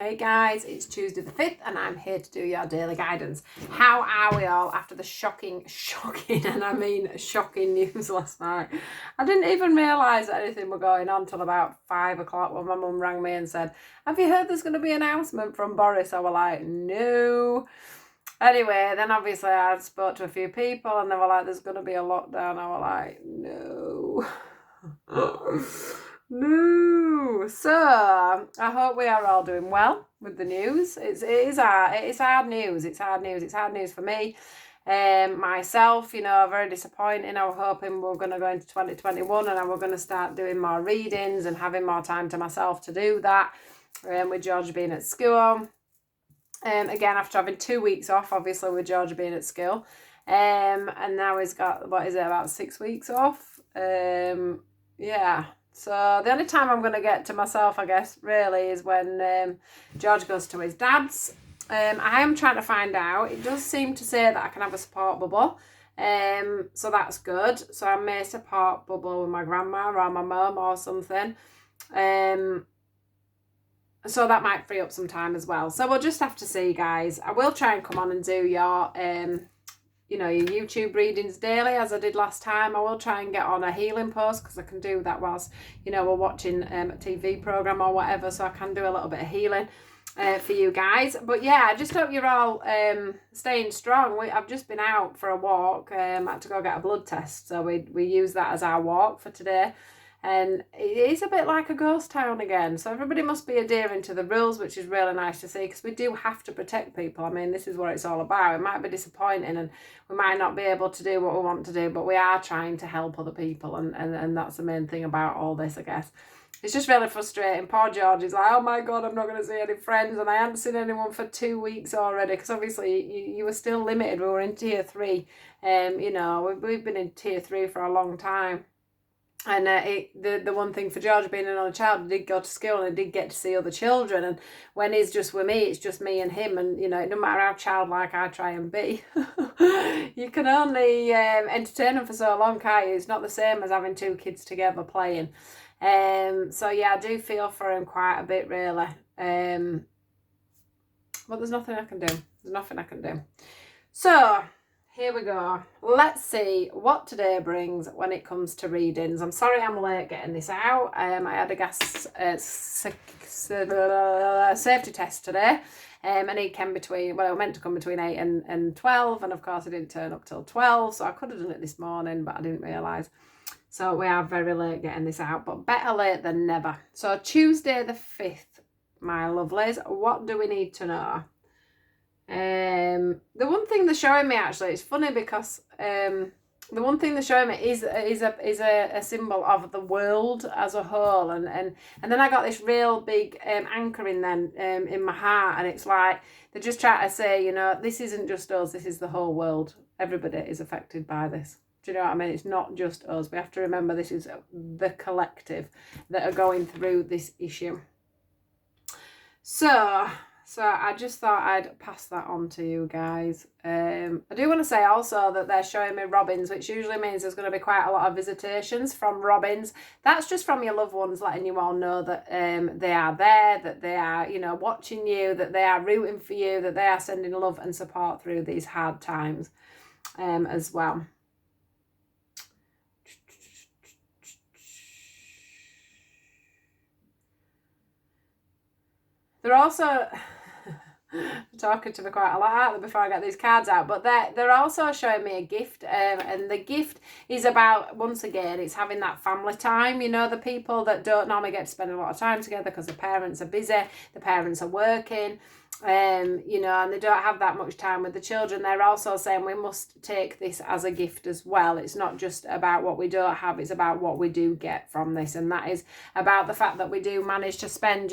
Hey guys, it's Tuesday the 5th and I'm here to do your daily guidance. How are we all after the shocking and I mean shocking news last night? I didn't even realise that anything was going on till about 5 o'clock when my mum rang me and said, have you heard there's going to be an announcement from Boris? I was like, no. Anyway, then obviously I spoke to a few people and they were like, there's going to be a lockdown. I was like, no. No. So I hope we are all doing well with the news. It's hard news. It's hard news. It's hard news for me. Myself, very disappointing. I was hoping we were going to go into 2021 and I were going to start doing more readings and having more time to myself to do that. With George being at school. Again, after having 2 weeks off, obviously with George being at school. And now he's got, about 6 weeks off? Yeah. So the only time I'm going to get to myself, I guess, really, is when George goes to his dad's. I am trying to find out. It does seem to say that I can have a support bubble. So that's good. So I may support bubble with my grandma or my mum or something. So that might free up some time as well. So we'll just have to see, guys. I will try and come on and do your your YouTube readings daily as I did last time. I will try and get on a healing post because I can do that whilst, we're watching a TV programme or whatever, so I can do a little bit of healing for you guys. But yeah, I just hope you're all staying strong. I've just been out for a walk. I had to go get a blood test, so we use that as our walk for today. And it is a bit like a ghost town again. So everybody must be adhering to the rules, which is really nice to see because we do have to protect people. I mean, this is what it's all about. It might be disappointing and we might not be able to do what we want to do, but we are trying to help other people. And that's the main thing about all this, I guess. It's just really frustrating. Poor George is like, oh my God, I'm not going to see any friends. And I haven't seen anyone for 2 weeks already because obviously you were still limited. We were in tier 3. We've been in tier 3 for a long time. And the one thing for George being another child, he did go to school and he did get to see other children. And when he's just with me, it's just me and him. And, no matter how childlike I try and be, you can only entertain them for so long, can't you? It's not the same as having 2 kids together playing. So, yeah, I do feel for him quite a bit, really. But there's nothing I can do. There's nothing I can do. So here we go. Let's see what today brings when it comes to readings. I'm sorry I'm late getting this out. I had a gas safety test today. And he came I meant to come between 8 and 12. And of course, I didn't turn up till 12. So I could have done it this morning, but I didn't realise. So we are very late getting this out, but better late than never. So Tuesday the 5th, my lovelies, what do we need to know? The one thing they're showing me, actually, it's funny because the one thing they're showing me is a symbol of the world as a whole, and then I got this real big anchoring then in my heart, and it's like they're just trying to say, this isn't just us, this is the whole world. Everybody is affected by this. Do you know what I mean? It's not just us. We have to remember this is the collective that are going through this issue. So I just thought I'd pass that on to you guys. I do want to say also that they're showing me robins, which usually means there's going to be quite a lot of visitations from robins. That's just from your loved ones letting you all know that they are there, that they are, watching you, that they are rooting for you, that they are sending love and support through these hard times as well. They're also talking to me quite a lot before I get these cards out, but they're also showing me a gift, and the gift is about, once again, it's having that family time. The people that don't normally get to spend a lot of time together because the parents are busy, the parents are working, and they don't have that much time with the children. They're also saying we must take this as a gift as well. It's not just about what we don't have, it's about what we do get from this, and that is about the fact that we do manage to spend,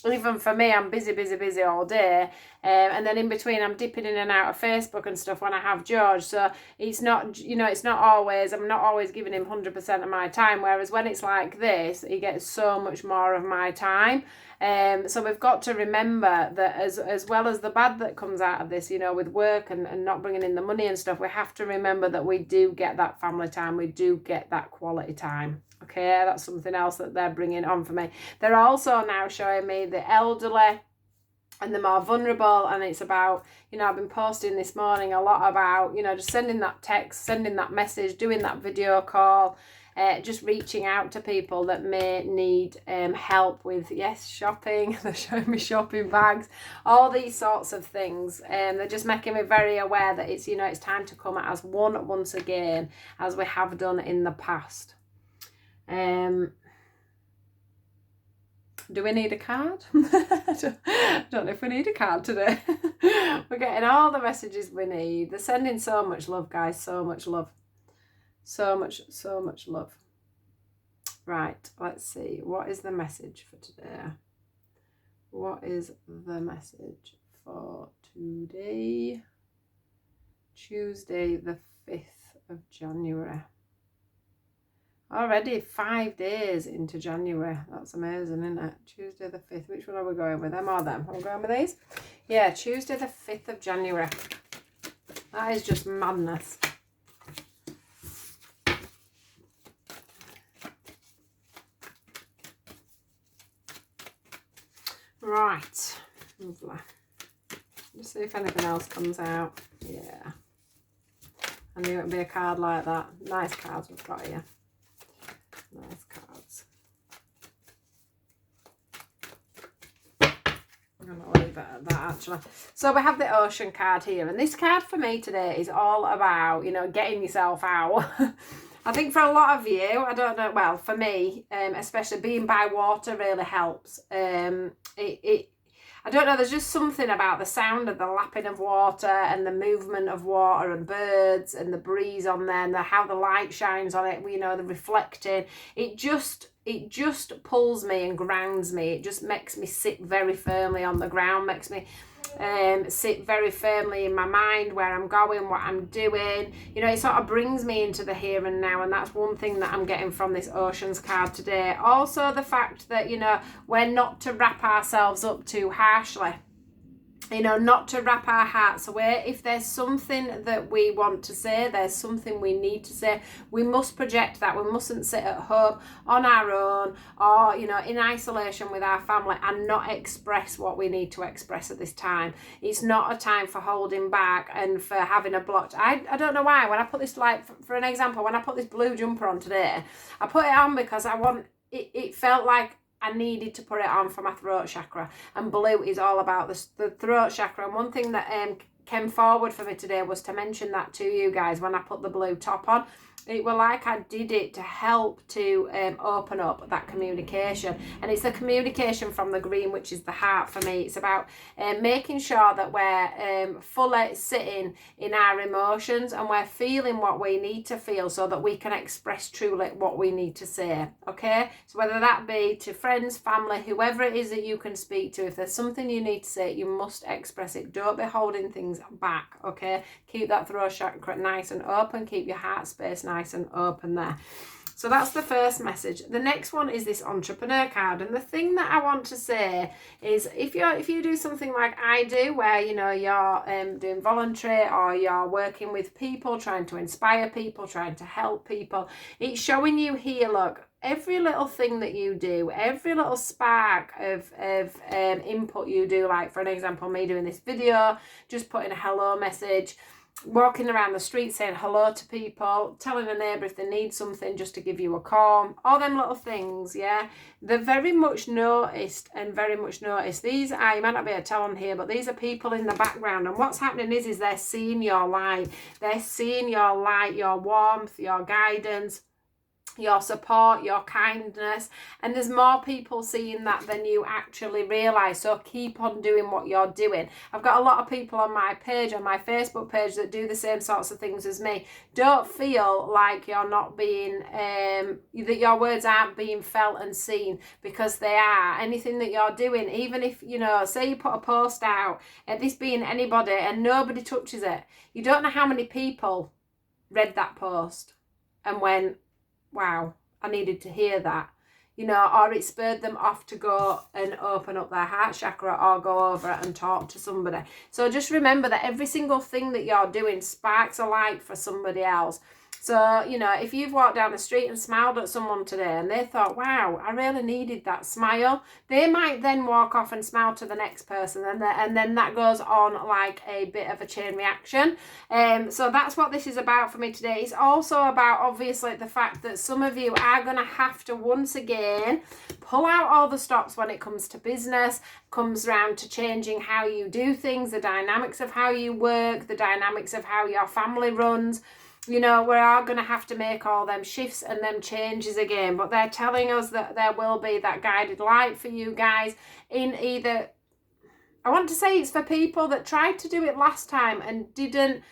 even for me, I'm busy all day, and then in between I'm dipping in and out of Facebook and stuff when I have George, so it's not, it's not always, I'm not always giving him 100% of my time, whereas when it's like this, he gets so much more of my time. So we've got to remember that as well as the bad that comes out of this, with work and not bringing in the money and stuff, we have to remember that we do get that family time, we do get that quality time. Okay, that's something else that they're bringing on for me. They're also now showing me the elderly and the more vulnerable. And it's about, you know, I've been posting this morning a lot about, you know, just sending that text, sending that message, doing that video call, just reaching out to people that may need help with, yes, shopping. They're showing me shopping bags, all these sorts of things. They're just making me very aware that it's, you know, it's time to come as one once again, as we have done in the past. Do we need a card? I don't know if we need a card today. We're getting all the messages we need. They're sending so much love, guys. So much love. So much love. Right, let's see. What is the message for today? What is the message for today? Tuesday, the 5th of January. Already 5 days into January. That's amazing, isn't it? Tuesday the 5th. Which one are we going with? Them or them? Are we going with these? Yeah, Tuesday the 5th of January. That is just madness. Right. Lovely. Let's see if anything else comes out. Yeah. I knew it would be a card like that. Nice cards we've got here. Nice cards. I'm going to leave it at that, actually. So we have the Ocean card here. And this card for me today is all about, you know, getting yourself out. I think for a lot of you, I don't know, well, for me, especially being by water really helps. I don't know, there's just something about the sound of the lapping of water and the movement of water and birds and the breeze on there and how the light shines on it, you know, the reflecting. It just pulls me and grounds me. It just makes me sit very firmly on the ground, makes me sit very firmly in my mind, where I'm going, what I'm doing. You know, it sort of brings me into the here and now, and that's one thing that I'm getting from this Oceans card today. Also the fact that, you know, we're not to wrap ourselves up too harshly. You know, not to wrap our hearts away. If there's something that we want to say, there's something we need to say, we must project that. We mustn't sit at home on our own or, you know, in isolation with our family and not express what we need to express at this time. It's not a time for holding back and for having a blocked. I don't know why. When I put this, like, for an example, when I put this blue jumper on today, I put it on because it felt like I needed to put it on for my throat chakra, and blue is all about the throat chakra. And one thing that came forward for me today was to mention that to you guys when I put the blue top on. It was like I did it to help to open up that communication. And it's the communication from the green, which is the heart for me. It's about making sure that we're fully sitting in our emotions and we're feeling what we need to feel so that we can express truly what we need to say. Okay? So whether that be to friends, family, whoever it is that you can speak to, if there's something you need to say, you must express it. Don't be holding things back. Okay? Keep that throat chakra nice and open. Keep your heart space nice and open there. So that's the first message. The next one is this Entrepreneur card, and the thing that I want to say is if you do something like I do, where, you know, you're doing voluntary or you're working with people, trying to inspire people, trying to help people, it's showing you here, look, every little thing that you do, every little spark of input you do, like for an example, me doing this video, just putting a hello message, walking around the street saying hello to people, telling a neighbour if they need something just to give you a call, all them little things, yeah, they're very much noticed and very much noticed. These are, you might not be able to tell on here, but these are people in the background, and what's happening is they're seeing your light, they're seeing your light, your warmth, your guidance, your support, your kindness, and there's more people seeing that than you actually realise. So keep on doing what you're doing. I've got a lot of people on my page, on my Facebook page, that do the same sorts of things as me. Don't feel like you're not being that your words aren't being felt and seen, because they are. Anything that you're doing, even if, you know, say you put a post out, and this being anybody, and nobody touches it, you don't know how many people read that post and went, wow, I needed to hear that, you know, or it spurred them off to go and open up their heart chakra or go over and talk to somebody. So just remember that every single thing that you're doing sparks a light for somebody else. So, you know, if you've walked down the street and smiled at someone today and they thought, wow, I really needed that smile, they might then walk off and smile to the next person, and then that goes on like a bit of a chain reaction. So that's what this is about for me today. It's also about, obviously, the fact that some of you are going to have to once again pull out all the stops when it comes to business, comes around to changing how you do things, the dynamics of how you work, the dynamics of how your family runs. You know, we are going to have to make all them shifts and them changes again. But they're telling us that there will be that guided light for you guys in either... I want to say it's for people that tried to do it last time and didn't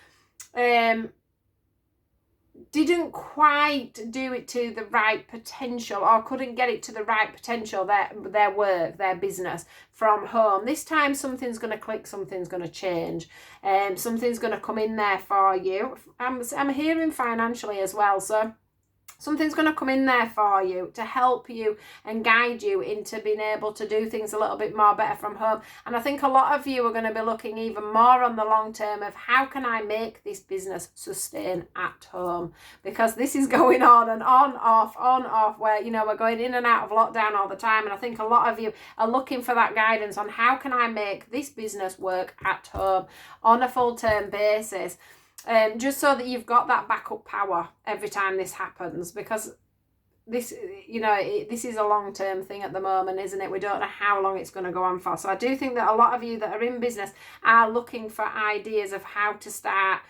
quite do it to the right potential, or couldn't get it to the right potential, their work, their business from home. This time something's going to click, something's going to change, something's going to come in there for you. I'm hearing financially as well, so something's going to come in there for you to help you and guide you into being able to do things a little bit more better from home. And I think a lot of you are going to be looking even more on the long term of how can I make this business sustain at home? Because this is going on and on, off, where, you know, we're going in and out of lockdown all the time. And I think a lot of you are looking for that guidance on how can I make this business work at home on a full-term basis. Just so that you've got that backup power every time this happens, because this, you know, this is a long-term thing at the moment, isn't it? We don't know how long it's going to go on for. So I do think that a lot of you that are in business are looking for ideas of how to start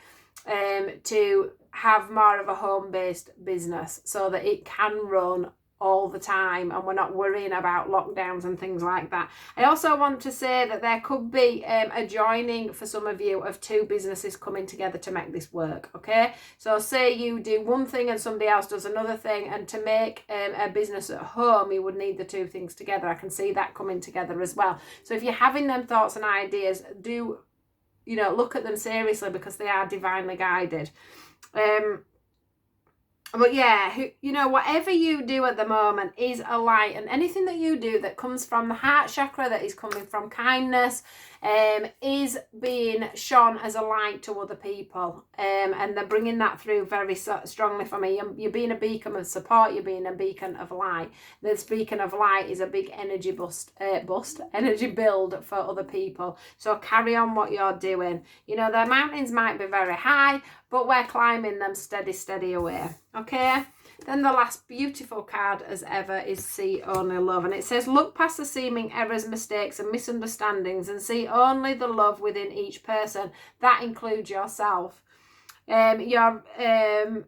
to have more of a home-based business so that it can run all the time and we're not worrying about lockdowns and things like that. I also want to say that there could be a joining for some of you of two businesses coming together to make this work, okay? So say you do one thing and somebody else does another thing, and to make a business at home you would need the two things together. I can see that coming together as well. So if you're having them thoughts and ideas, do, you know, look at them seriously, because they are divinely guided. But yeah, you know, whatever you do at the moment is a light, and anything that you do that comes from the heart chakra, that is coming from kindness, is being shone as a light to other people, and they're bringing that through very strongly for me. You're being a beacon of support, you're being a beacon of light. This beacon of light is a big energy energy build for other people. So carry on what you're doing. You know, the mountains might be very high, but we're climbing them steady away, okay? Then the last beautiful card as ever is See Only Love. And it says, look past the seeming errors, mistakes and misunderstandings and see only the love within each person. That includes yourself. Your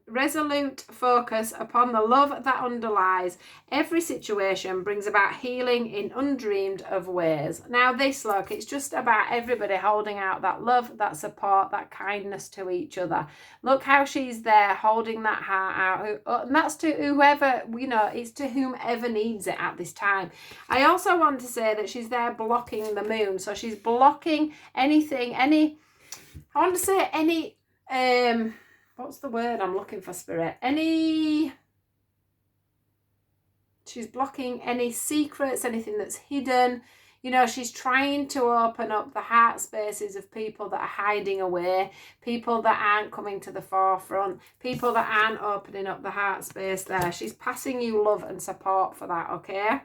resolute focus upon the love that underlies every situation brings about healing in undreamed of ways. Now this, look, it's just about everybody holding out that love, that support, that kindness to each other. Look how she's there holding that heart out, and that's to whoever, you know, it's to whomever needs it at this time. I also want to say that she's there blocking the moon, so she's blocking anything, what's the word I'm looking for, Spirit? She's blocking any secrets, anything that's hidden. You know, she's trying to open up the heart spaces of people that are hiding away, people that aren't coming to the forefront, people that aren't opening up the heart space there. She's passing you love and support for that, okay?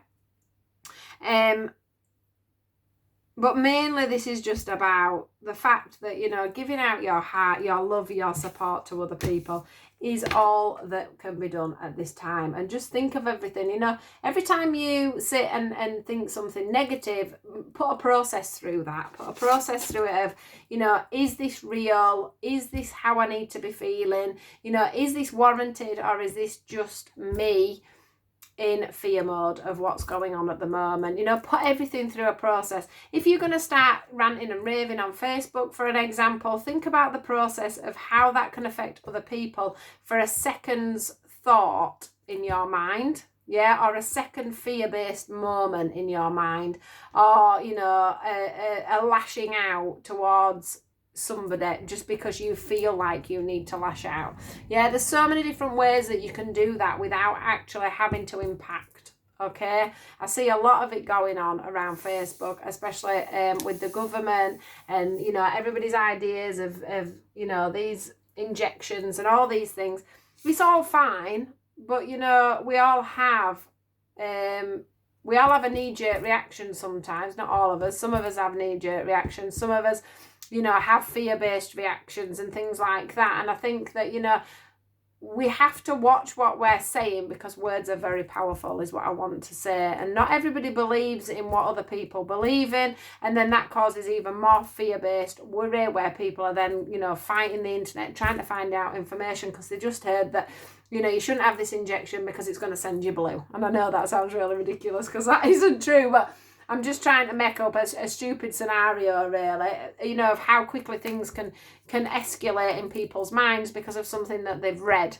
But mainly this is just about the fact that, you know, giving out your heart, your love, your support to other people is all that can be done at this time. And just think of everything, you know, every time you sit and think something negative, put a process through that. Put a process through it of, you know, is this real? Is this how I need to be feeling? You know, is this warranted, or is this just me in fear mode of what's going on at the moment? You know, put everything through a process. If you're going to start ranting and raving on Facebook, for an example, think about the process of how that can affect other people for a second's thought in your mind, yeah, or a second fear-based moment in your mind, or, you know, a lashing out towards somebody just because you feel like you need to lash out. Yeah, there's so many different ways that you can do that without actually having to impact, okay? I see a lot of it going on around Facebook, especially with the government and, you know, everybody's ideas of you know, these injections and all these things. it's all fine, but you know, we all have a knee-jerk reaction sometimes. Not all of us. Some of us have knee-jerk reactions. Some of us, you know, have fear-based reactions and things like that. And I think that, you know, we have to watch what we're saying, because words are very powerful, is what I want to say. And not everybody believes in what other people believe in, and then that causes even more fear-based worry, where people are then, you know, fighting the internet trying to find out information because they just heard that, you know, you shouldn't have this injection because it's going to send you blue. And I know that sounds really ridiculous because that isn't true, but I'm just trying to make up a stupid scenario, really, you know, of how quickly things can escalate in people's minds because of something that they've read.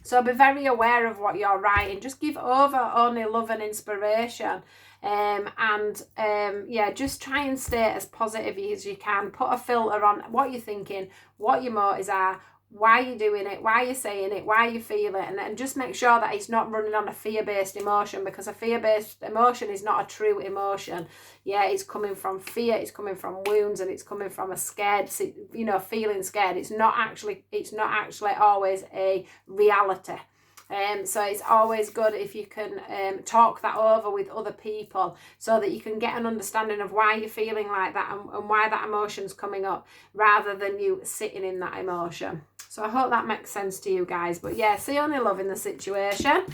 So be very aware of what you're writing. Just give over only love and inspiration. Yeah, just try and stay as positive as you can. Put a filter on what you're thinking, what your motives are, why you're doing it, why you're saying it, why you feel it, and just make sure that it's not running on a fear-based emotion, because a fear-based emotion is not a true emotion. Yeah, it's coming from fear, it's coming from wounds, and it's coming from a scared, you know, feeling scared. It's not actually always a reality. So it's always good if you can talk that over with other people, so that you can get an understanding of why you're feeling like that and why that emotion's coming up, rather than you sitting in that emotion. So I hope that makes sense to you guys. But yeah, see only love in the situation.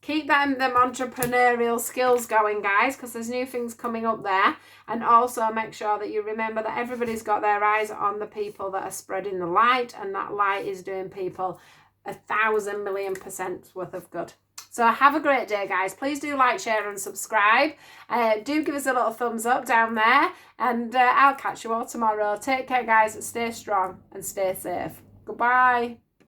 Keep them entrepreneurial skills going, guys, because there's new things coming up there. And also make sure that you remember that everybody's got their eyes on the people that are spreading the light, and that light is doing people 1,000,000,000% worth of good. So have a great day, guys. Please do like, share and subscribe. Do give us a little thumbs up down there, and I'll catch you all tomorrow. Take care, guys. Stay strong and stay safe. Goodbye.